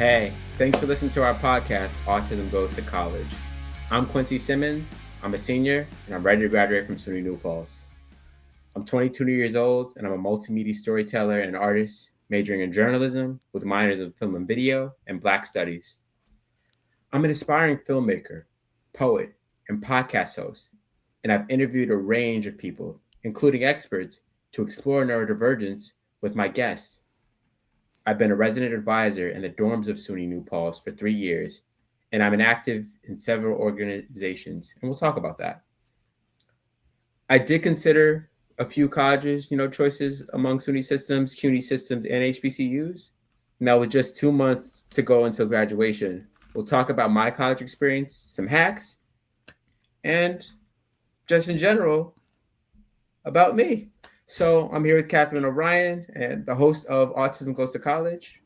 Hey, thanks for listening to our podcast, Autism Goes to College. I'm Quincy Simmons. I'm a senior, and I'm ready to graduate from SUNY New Paltz. I'm 22 years old, and I'm a multimedia storyteller and artist, majoring in journalism with minors in film and video and Black studies. I'm an aspiring filmmaker, poet, and podcast host, and I've interviewed a range of people, including experts, to explore neurodivergence with my guests. I've been a resident advisor in the dorms of SUNY New Paltz for 3 years, and I'm an active in several organizations, and we'll talk about that. I did consider a few colleges, choices among SUNY systems, CUNY systems, and HBCUs. Now, with just 2 months to go until graduation, we'll talk about my college experience, some hacks, and just in general about me. So I'm here with Catherine O'Brien, and the host of Autism Goes to College,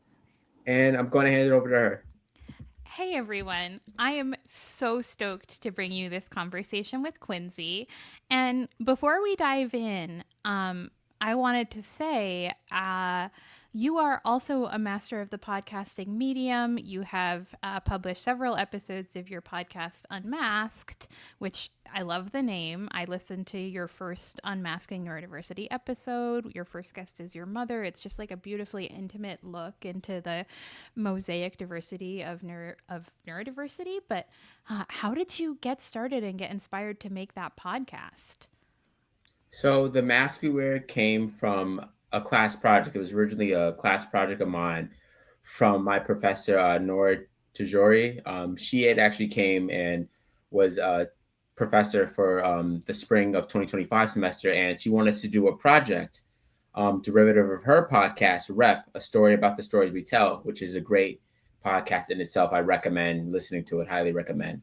and I'm going to hand it over to her. Hey everyone, I am so stoked to bring you this conversation with Quincy. And before we dive in, I wanted to say you are also a master of the podcasting medium. You have published several episodes of your podcast, Unmasked, which I love the name. I listened to your first Unmasking Neurodiversity episode. Your first guest is your mother. It's just like a beautifully intimate look into the mosaic diversity of neurodiversity. But how did you get started and get inspired to make that podcast? So the mask we wear came from a class project. It was originally a class project of mine from my professor, Nora Tajori. She had actually came and was a professor for the spring of 2025 semester, and she wanted to do a project derivative of her podcast, Rep, a story about the stories we tell, which is a great podcast in itself. I recommend listening to it, highly recommend.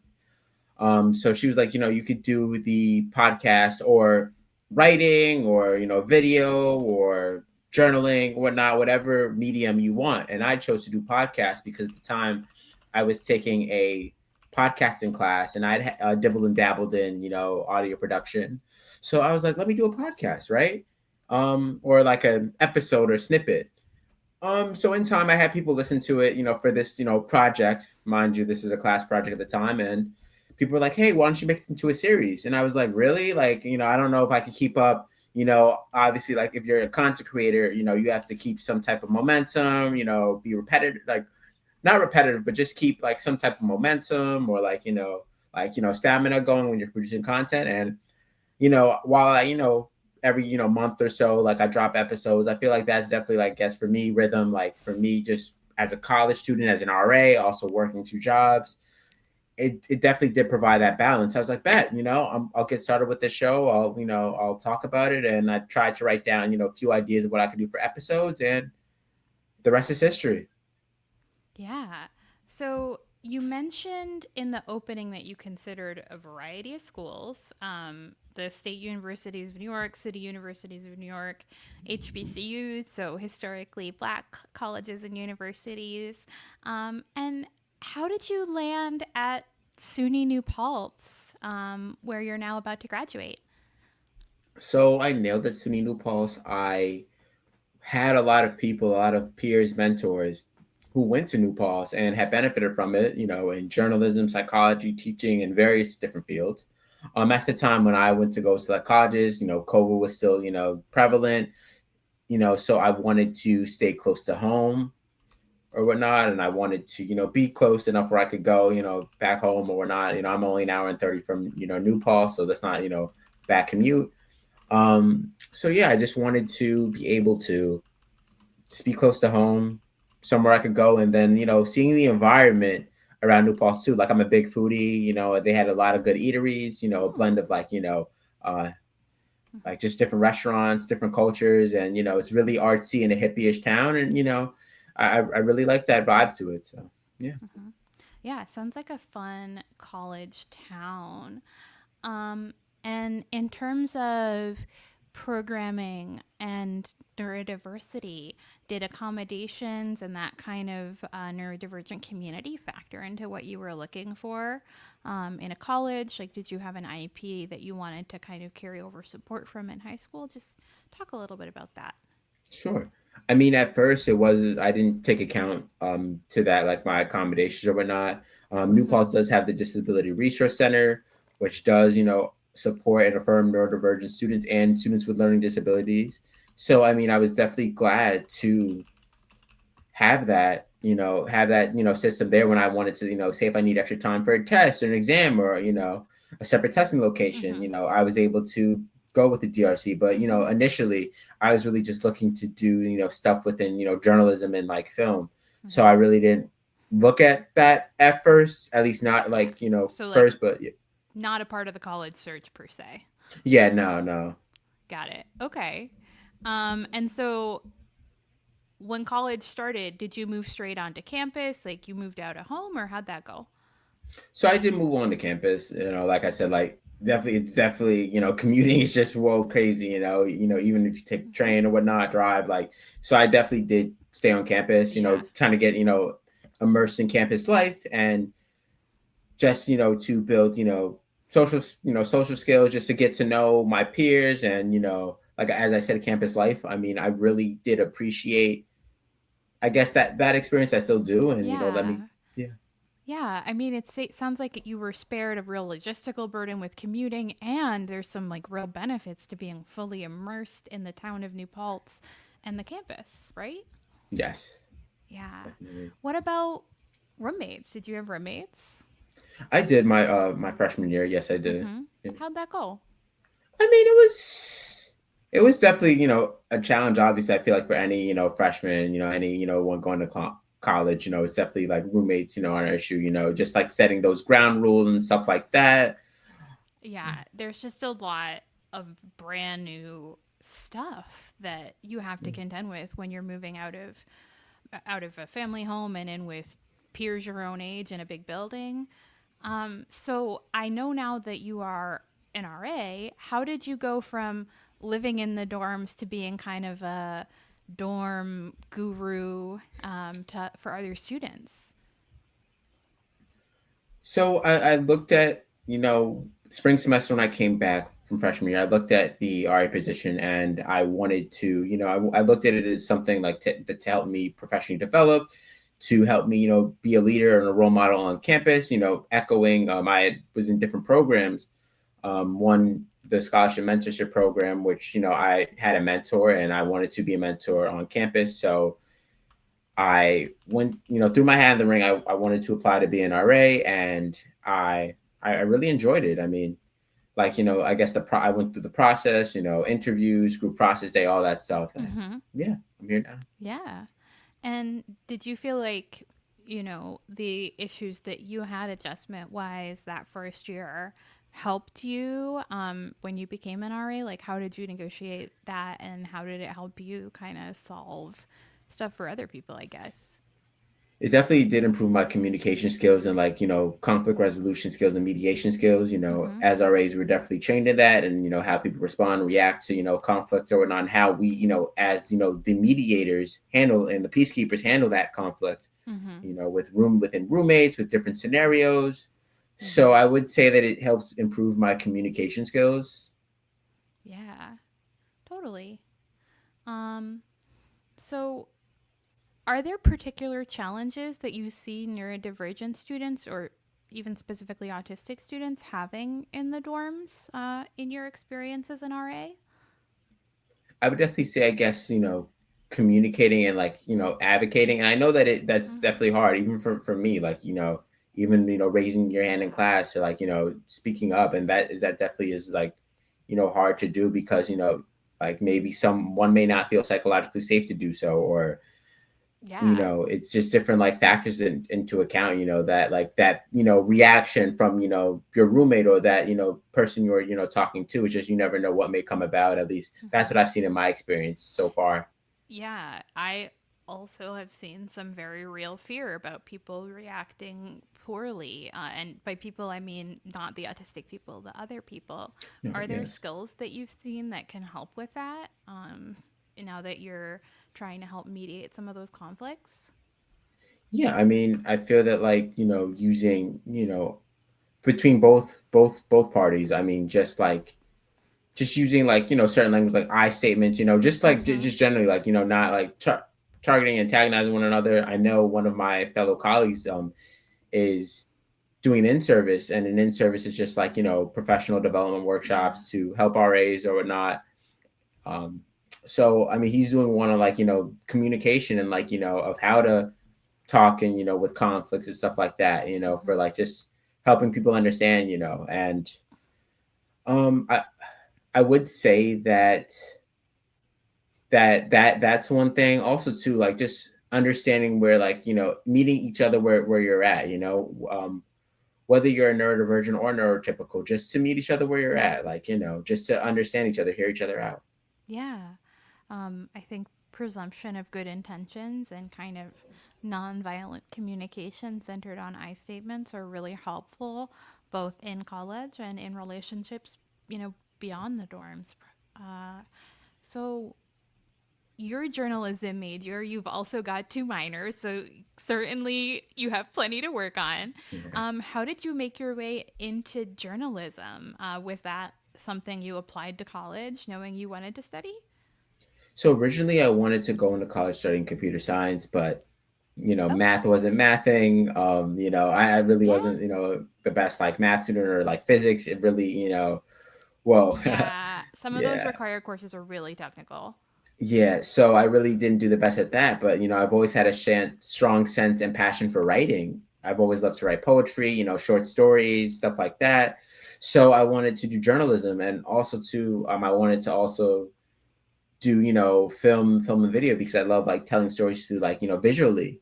So she was like, you could do the podcast or writing or, video or journaling, whatnot, whatever medium you want. And I chose to do podcasts because at the time I was taking a podcasting class and I'd dibbled and dabbled in, audio production. So I was like, let me do a podcast, right? Or like an episode or snippet. So in time I had people listen to it, for this, project. Mind you, this was a class project at the time, and people were like, hey, why don't you make it into a series? And I was like, really? Like, I don't know if I could keep up, obviously, like if you're a content creator, you have to keep some type of momentum, be repetitive, like not repetitive, but just keep like some type of momentum or stamina going when you're producing content. And, while I, every, month or so, like I drop episodes, I feel like that's definitely like, guess for me, rhythm, like for me, just as a college student, as an RA, also working 2 jobs, it definitely did provide that balance. I was like, bet, I'll get started with this show. I'll talk about it. And I tried to write down, a few ideas of what I could do for episodes, and the rest is history. Yeah. So you mentioned in the opening that you considered a variety of schools, the state universities of New York, city universities of New York, HBCUs, so historically Black colleges and universities. And how did you land at SUNY New Paltz, where you're now about to graduate? So I nailed it, SUNY New Paltz. I had a lot of people, a lot of peers, mentors who went to New Paltz and have benefited from it, in journalism, psychology, teaching, and various different fields. At the time when I went to go select colleges, COVID was still, prevalent, so I wanted to stay close to home or whatnot. And I wanted to, be close enough where I could go, back home or whatnot. I'm only an hour and 30 from, New Paltz, so that's not, bad commute. So yeah, I just wanted to be able to just be close to home, somewhere I could go, and then seeing the environment around New Paltz too. Like I'm a big foodie. They had a lot of good eateries. A blend of uh, like just different restaurants, different cultures, and it's really artsy and a hippie-ish town, and I really like that vibe to it. So yeah. Mm-hmm. Yeah, it sounds like a fun college town. Um, and in terms of programming and neurodiversity, did accommodations and that kind of neurodivergent community factor into what you were looking for in a college? Like, did you have an IEP that you wanted to kind of carry over support from in high school? Just talk a little bit about that. Sure. I mean, at first it was I didn't take account to that, like my accommodations or whatnot. New Mm-hmm. Paltz does have the Disability Resource Center, which does support and affirm neurodivergent students and students with learning disabilities. So I mean, I was definitely glad to have that system there when I wanted to say if I need extra time for a test or an exam or a separate testing location. Mm-hmm. I was able to go with the DRC, but Mm-hmm. initially I was really just looking to do stuff within journalism and like film. So Mm-hmm. I really didn't look at that at first, at least not Yeah. like So, like, first, but yeah, not a part of the college search per se. yeah, no. Got it. Okay. And so when college started, did you move straight onto campus? Like you moved out of home, or how'd that go? So I did move on to campus. Like I said, like definitely, it's definitely commuting is just world crazy. Even if you take Mm-hmm. train or whatnot, drive like. So I definitely did stay on campus. Yeah. Trying to get immersed in campus life and just to build social skills, just to get to know my peers and like as I said, campus life. I mean, I really did appreciate. I guess that experience I still do, and let me Yeah. yeah. Yeah, I mean, it sounds like you were spared a real logistical burden with commuting, and there's some like real benefits to being fully immersed in the town of New Paltz and the campus, right? Yes, Yeah. definitely. What about roommates? Did you have roommates? I did my freshman year. Yes, I did. Mm-hmm. Yeah. How'd that go? I mean, it was definitely a challenge. Obviously, I feel like for any freshman, any one going to college, it's definitely like roommates, are an issue. Just like setting those ground rules and stuff like that. Yeah, there's just a lot of brand new stuff that you have to contend with when you're moving out of a family home and in with peers your own age in a big building. So I know now that you are an RA. How did you go from living in the dorms to being kind of a dorm guru for other students? So I looked at spring semester when I came back from freshman year. I looked at the RA position and I wanted to I looked at it as something like to help me professionally develop, to help me be a leader and a role model on campus. Echoing I was in different programs. One, the scholarship mentorship program, which I had a mentor and I wanted to be a mentor on campus. So I went, threw my hat in the ring. I wanted to apply to be an RA, and I I really enjoyed it. I mean, like I guess I went through the process, interviews, group process day, all that stuff, and Mm-hmm. yeah, I'm here now. Yeah. And did you feel like, the issues that you had adjustment wise that first year helped you when you became an RA? Like, how did you negotiate that and how did it help you kind of solve stuff for other people, I guess? It definitely did improve my communication skills and like conflict resolution skills and mediation skills. Mm-hmm. As RAs, we're definitely trained in that, and how people respond, react to conflict or whatnot, and how we as the mediators handle and the peacekeepers handle that conflict. Mm-hmm. Within roommates with different scenarios. Mm-hmm. So I would say that it helps improve my communication skills. Yeah, totally. Um, so are there particular challenges that you see neurodivergent students or even specifically autistic students having in the dorms in your experience as an RA? I would definitely say, I guess, communicating and like, advocating. And I know that that's Mm-hmm. definitely hard, even for me, like, even, raising your hand in class or like, speaking up. And that definitely is like, hard to do because, like maybe someone may not feel psychologically safe to do so, or Yeah. it's just different like factors into account, that like that reaction from your roommate or that person you're talking to. It's just you never know what may come about. At least that's Mm-hmm. what I've seen in my experience so far. Yeah. I also have seen some very real fear about people reacting poorly. And by people, I mean not the autistic people, the other people. No, Are there yes. skills that you've seen that can help with that now that you're trying to help mediate some of those conflicts? Yeah, I mean, I feel that like using between both parties. I mean, just like just using like certain language like I statements, just like Mm-hmm. just generally like not like targeting antagonizing one another. I know one of my fellow colleagues is doing an in-service, and an in-service is just like professional development Yeah. workshops to help RAs or whatnot. um so I mean he's doing one on like communication and like of how to talk and with conflicts and stuff like that, for like just helping people understand, and um i I would say that's one thing. Also, too, like just understanding where, like, meeting each other where you're at. Whether you're a neurodivergent or neurotypical, just to meet each other where you're at. Like, just to understand each other, hear each other out. Yeah. I think presumption of good intentions and kind of nonviolent communication centered on I statements are really helpful, both in college and in relationships, beyond the dorms. Uh, so, you're a journalism major. You've also got two minors, so certainly you have plenty to work on. Yeah. How did you make your way into journalism? Was that something you applied to college, knowing you wanted to study? So originally, I wanted to go into college studying computer science, but Oh, math wasn't mathing. I really yeah. wasn't the best like math student or like physics. It really whoa. Yeah. Some of those Yeah. required courses are really technical. Yeah, so I really didn't do the best at that, but I've always had a strong sense and passion for writing. I've always loved to write poetry, short stories, stuff like that. So I wanted to do journalism, and also too, I wanted to also do film and video because I love like telling stories through like visually,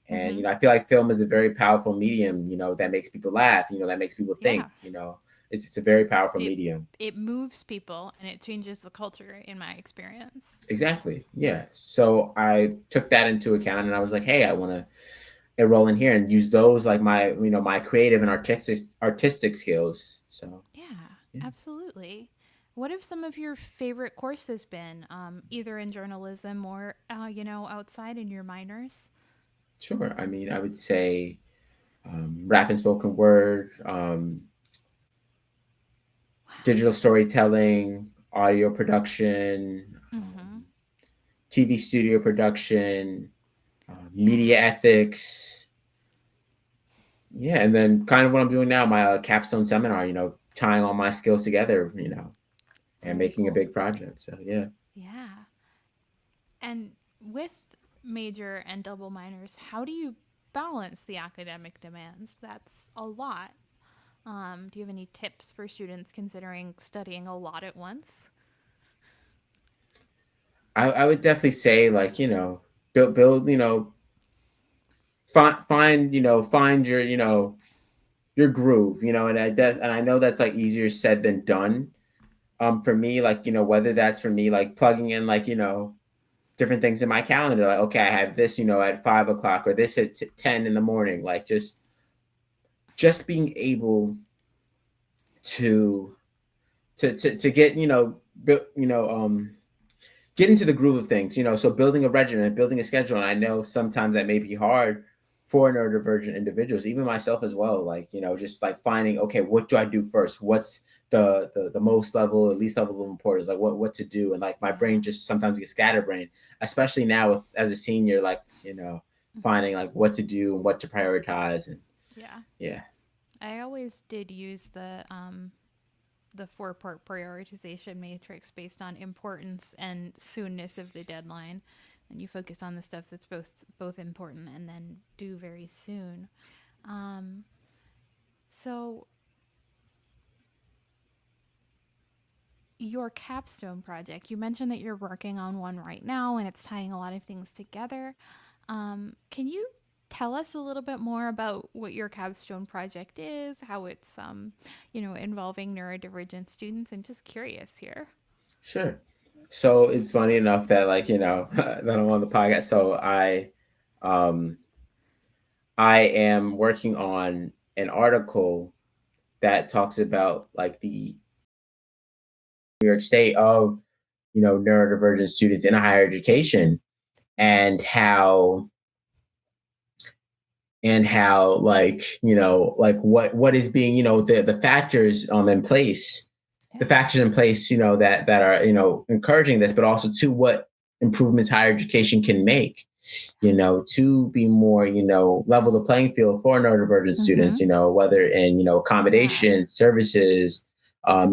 and Mm-hmm. I feel like film is a very powerful medium, that makes people laugh, that makes people think, Yeah. it's a very powerful It medium. it moves people and it changes the culture in my experience. Exactly. Yeah. So I took that into account and I was like, hey, I want to enroll in here and use those like my, my creative and artistic skills. So Yeah, yeah, absolutely. What have some of your favorite courses been, either in journalism or, outside in your minors? sure. I mean, I would say rap and spoken word, digital storytelling, audio production, Mm-hmm. TV studio production, media Yeah. ethics. Yeah. And then kind of what I'm doing now, my capstone seminar, tying all my skills together, and Very making a cool. big project. So yeah. Yeah. And with major and double minors, how do you balance the academic demands? That's a lot. Do you have any tips for students considering studying a lot at once? I would definitely say like build find your your groove, and I know that's like easier said than done. For me, like whether that's for me like plugging in like different things in my calendar, like okay, I have this at 5 o'clock or this at 10 in the morning, like just being able to to get get into the groove of things, so building a regimen, building a schedule. And I know sometimes that may be hard for neurodivergent individuals, even myself as well. Like, just like finding, okay, what do I do first? What's the most level, least level of importance, like what to do. And like my brain Yeah. just sometimes gets scatterbrained, especially now as a senior, like, Mm-hmm. finding like what to do and what to prioritize. And Yeah. yeah. I always did use the four-part prioritization matrix based on importance and soonness of the deadline, and you focus on the stuff that's both important and then due very soon. Um, so your capstone project, you mentioned that you're working on one right now and it's tying a lot of things together. Can you tell us a little bit more about what your capstone project is, how it's involving neurodivergent students? I'm just curious here. Sure. So it's funny enough that like, that I'm on the podcast. So um I am working on an article that talks about like the New York State of, neurodivergent students in higher education, and how like, like what is being, the factors in place the factors in place, that are, encouraging this, but also to what improvements higher education can make, to be more, level the playing field for neurodivergent students, Mm-hmm. whether in, Yeah. accommodation, services, more,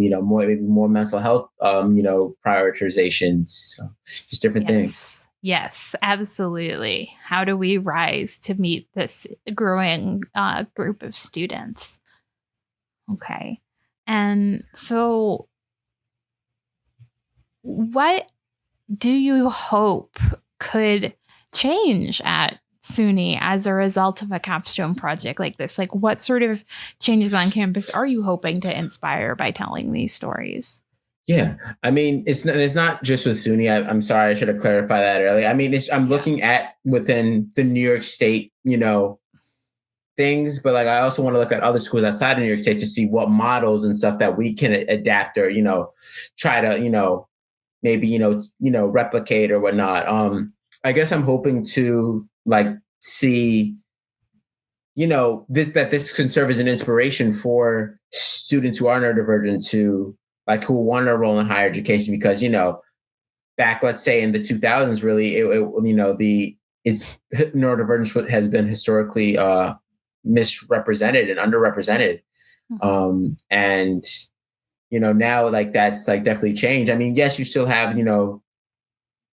maybe more mental health, prioritizations. So just different things. Yes. Yes, absolutely. How do we rise to meet this growing group of students? Okay. And so, what do you hope could change at SUNY as a result of a capstone project like this? Like, what sort of changes on campus are you hoping to inspire by telling these stories? Yeah, I mean, it's not just with SUNY. I'm sorry, I should have clarified that earlier. I mean, I'm Yeah. looking at within the New York State, things, but like I also want to look at other schools outside of New York State to see what models and stuff that we can adapt or try to maybe replicate or whatnot. I guess I'm hoping to like see that this can serve as an inspiration for students who are neurodivergent to like who want to enroll in higher education because back, let's say in the 2000s, really the it's neurodivergence has been historically misrepresented and underrepresented, Mhm. and now like that's like definitely changed. I mean, yes, you still have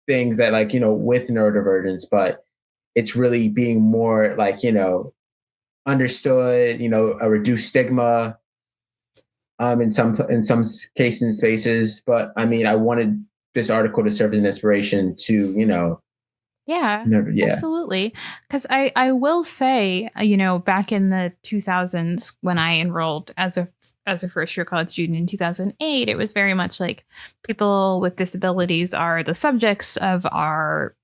things that like with neurodivergence, but it's really being more like understood, a reduced stigma, in some cases and spaces. But I mean, I wanted this article to serve as an inspiration to Yeah, yeah. absolutely. Because I will say, back in the 2000s when I enrolled as a first year college student in 2008, it was very much like people with disabilities are the subjects of our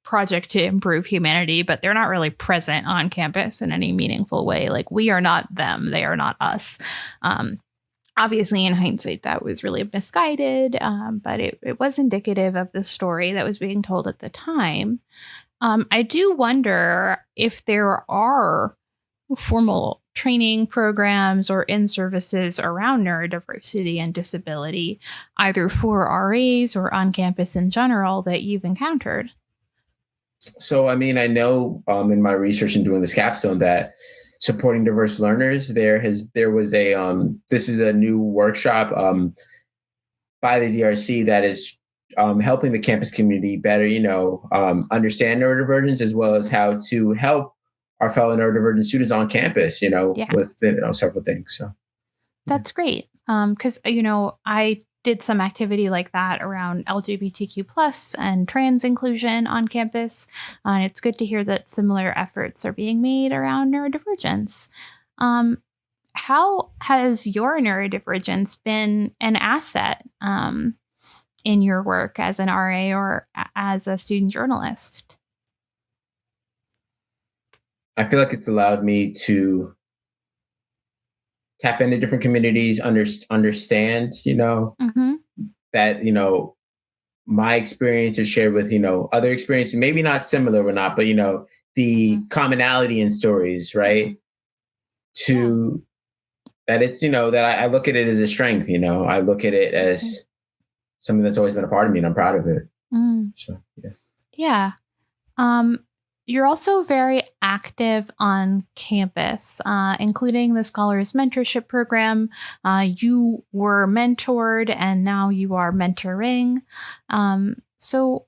project to improve humanity, but they're not really present on campus in any meaningful way. Like we are not them, they are not us. Um, Obviously, in hindsight, that was really misguided, but it was indicative of the story that was being told at the time. I do wonder if there are formal training programs or in services around neurodiversity and disability, either for RAs or on campus in general, that you've encountered. So I mean, I know in my research and doing this capstone that supporting diverse learners, there was a this is a new workshop by the DRC that is helping the campus community better, understand neurodivergence as well as how to help our fellow neurodivergent students on campus, Yeah. with several things. So yeah. That's great. Because I did some activity like that around LGBTQ plus and trans inclusion on campus, and it's good to hear that similar efforts are being made around neurodivergence. Um, how has your neurodivergence been an asset in your work as an RA or as a student journalist? I feel like it's allowed me to tap into different communities, understand, Mm-hmm. that my experience is shared with other experiences, maybe not similar or not, but the commonality in stories, Mm-hmm. right? Yeah. To that it's that I look at it as a strength. I look at it Mhm. as something that's always been a part of me, and I'm proud of it. Mm. So yeah. Yeah. Um, you're also very active on campus, including the Scholars Mentorship Program. You were mentored and now you are mentoring. So,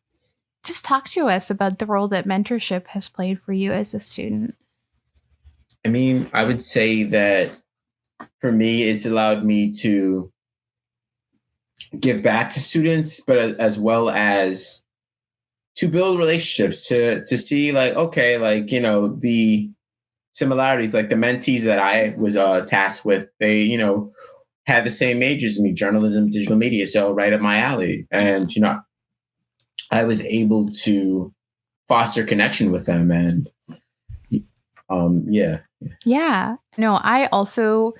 just talk to us about the role that mentorship has played for you as a student. I mean, I would say that for me, it's allowed me to give back to students, but as well as to build relationships, to see like, okay, like the similarities, like the mentees that I Mhm. was tasked with, they had the same majors as me, journalism, digital media, so right up my alley, Yeah. and I was able to foster connection with them, and yeah. Yeah. No, I also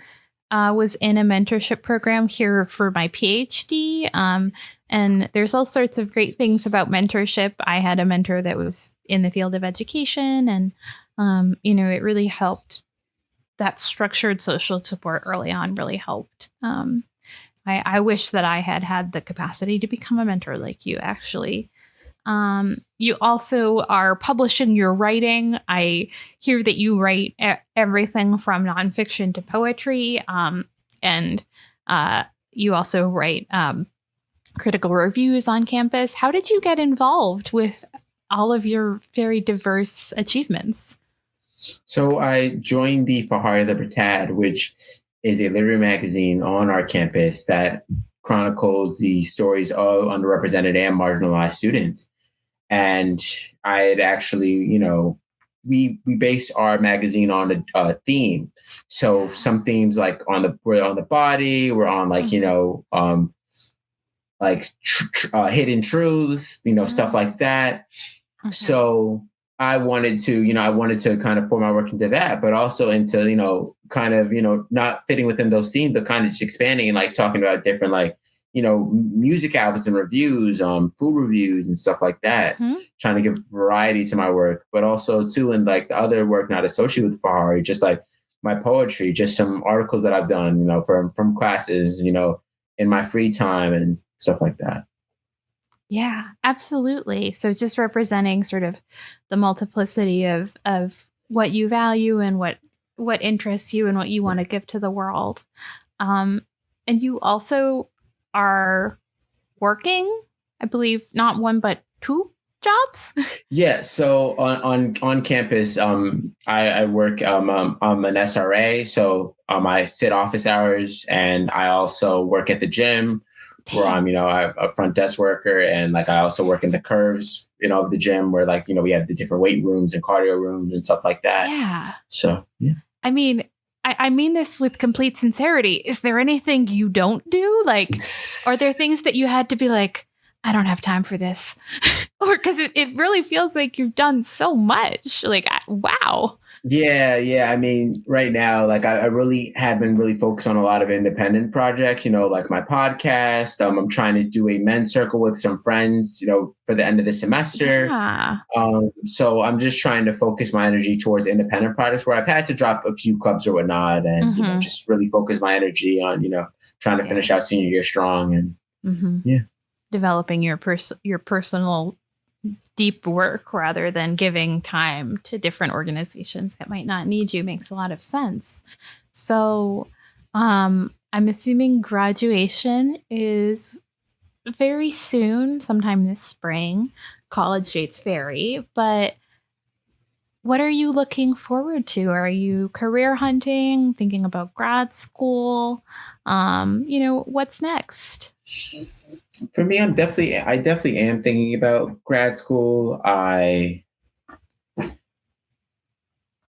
was in a mentorship program here for my PhD. And there's all sorts of great things about mentorship. I had a mentor that was in the field of education, and, it really helped. That structured social support early on really helped. I wish that I had had the capacity to become a mentor like you, actually. You also are publishing your writing. I hear that you write everything from nonfiction to poetry, and you also write critical reviews on campus. How did you get involved with all of your very diverse achievements? So I joined the Fahari Libertad, which is a literary magazine on our campus that chronicles the stories of underrepresented and marginalized students. And I had actually, we base our magazine on a theme. So some themes like we're on the body, we're on like hidden truths, stuff like that. So I wanted to kind of pour my work into that, but also into, kind of, not fitting within those themes, but kind of just expanding and like talking about different, like, music albums and reviews, food reviews and stuff like that, trying to give variety to my work, but also too, in like the other work not associated with Fahari, just like my poetry, just some articles that I've done, from classes, in my free time and stuff like that. Yeah, absolutely. So just representing sort of the multiplicity of what you value and what interests you and what you want to give to the world. And you also are working, I believe, not one but two jobs. Yeah. So on campus, I work. I'm an SRA, so I sit office hours, and I also work at the gym where I'm, I'm a front desk worker, and like I also work in the curves, of the gym where like, we have the different weight rooms and cardio rooms and stuff like that. Yeah. So yeah. I mean, I mean this with complete sincerity. Is there anything you don't do? Like, are there things that you had to be like, I don't have time for this? Or because it really feels like you've done so much. Like, wow. Yeah. I mean, right now, like I really have been really focused on a lot of independent projects, like my podcast. I'm trying to do a men's circle with some friends, for the end of the semester. Yeah. So I'm just trying to focus my energy towards independent projects where I've had to drop a few clubs or whatnot, and just really focus my energy on, trying to finish out senior year strong and developing your personal deep work rather than giving time to different organizations that might not need you makes a lot of sense. So I'm assuming graduation is very soon, sometime this spring. College dates vary, but what are you looking forward to? Are you career hunting, thinking about grad school? What's next? For me, I definitely am thinking about grad school. I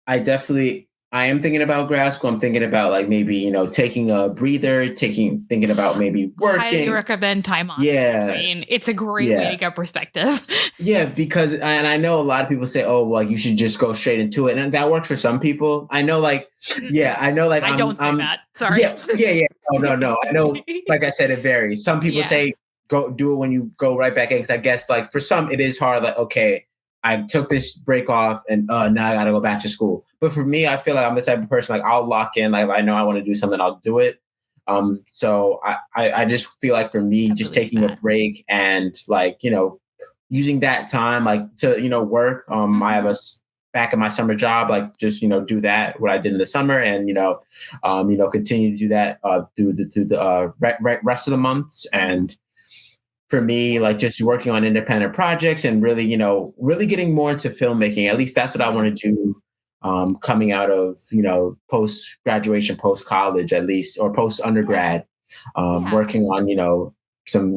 am thinking about grad school. I'm thinking about like maybe, taking a breather, thinking about maybe working. Highly recommend time off. Yeah. I mean, it's a great way to get perspective. Yeah, because, and I know a lot of people say, oh, well, you should just go straight into it. And that works for some people. I know like, I don't say that. Sorry. Yeah. Oh, no. I know, like I said, it varies. Some people say, go do it when you go right back in. Cause I guess like for some, it is hard. Like, okay, I took this break off and now I got to go back to school. But for me, I feel like I'm the type of person, like I'll lock in, like I know I want to do something, I'll do it. So I just feel like for me, just taking a break and like, using that time, like to, work, I have back in my summer job, like just, do that, what I did in the summer and, continue to do that through the rest of the months. And for me, like just working on independent projects and really, really getting more into filmmaking. At least that's what I want to do coming out of, post-graduation, post-college at least, or post-undergrad, working on, some,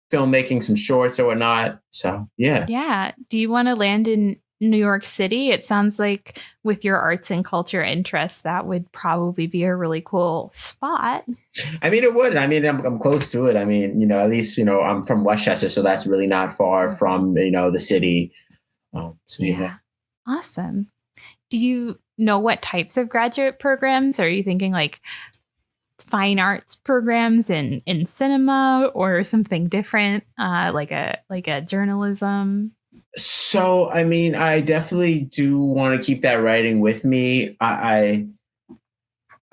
filmmaking, some shorts or whatnot. So, yeah. Yeah. Do you want to land in New York City? It sounds like with your arts and culture interests, that would probably be a really cool spot. I mean, it would. I mean, I'm close to it. I mean, at least, I'm from Westchester, so that's really not far from, the city. So, yeah. Awesome. Do you know what types of graduate programs? Are you thinking like fine arts programs in cinema or something different, like a journalism? So, I mean, I definitely do want to keep that writing with me.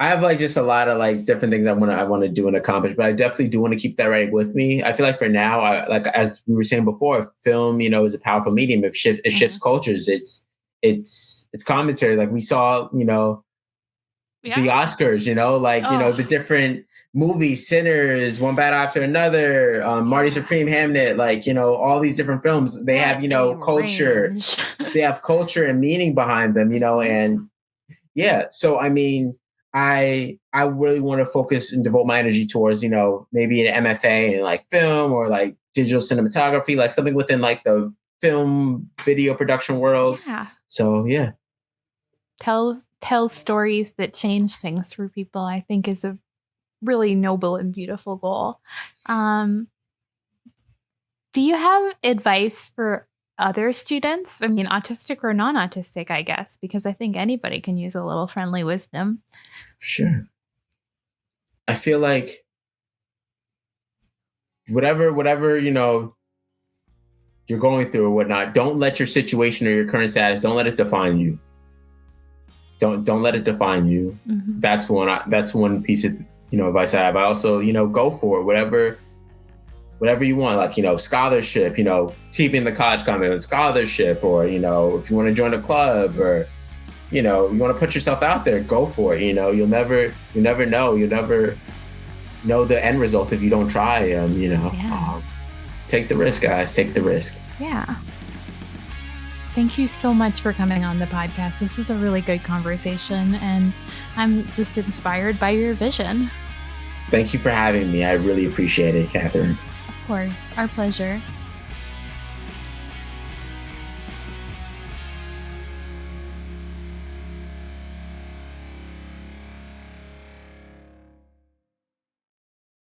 I have like just a lot of like different things I want to do and accomplish, but I definitely do want to keep that writing with me. I feel like for now, like as we were saying before, film, is a powerful medium. It shifts Mhm. cultures. It's commentary. Like we saw, the Yeah. Oscars, like Oh, the different movies, Sinners, One Bad After Another, Marty yeah. Supreme, Hamnet, like all these different films. They What have a culture. range. They have culture and meaning behind them, Mhm. and yeah. So I mean, I really want to focus and devote my energy towards maybe an MFA in like film or like digital cinematography, like something within like the film video production world. Yeah. So yeah, Tell stories that change things for people, I think is a really noble and beautiful goal. Um, do you have advice for other students? I mean, autistic or non-autistic, I guess, because I think anybody can use a little friendly wisdom. sure. I feel like whatever you're going through or whatnot, don't let your situation or your current status, don't let it define you. Don't let it define you. Mhm. That's one piece of advice I have. I also go for it, whatever you want, like scholarship, keeping the college comment scholarship, or if you want to join a club, or you want to put yourself out there, go for it. You'll never know. You'll never know the end result if you don't try. Yeah. Take the risk, guys. Take the risk. Yeah. Thank you so much for coming on the podcast. This was a really good conversation, and I'm just inspired by your vision. Thank you for having me. I really appreciate it, Catherine. Of course, our pleasure.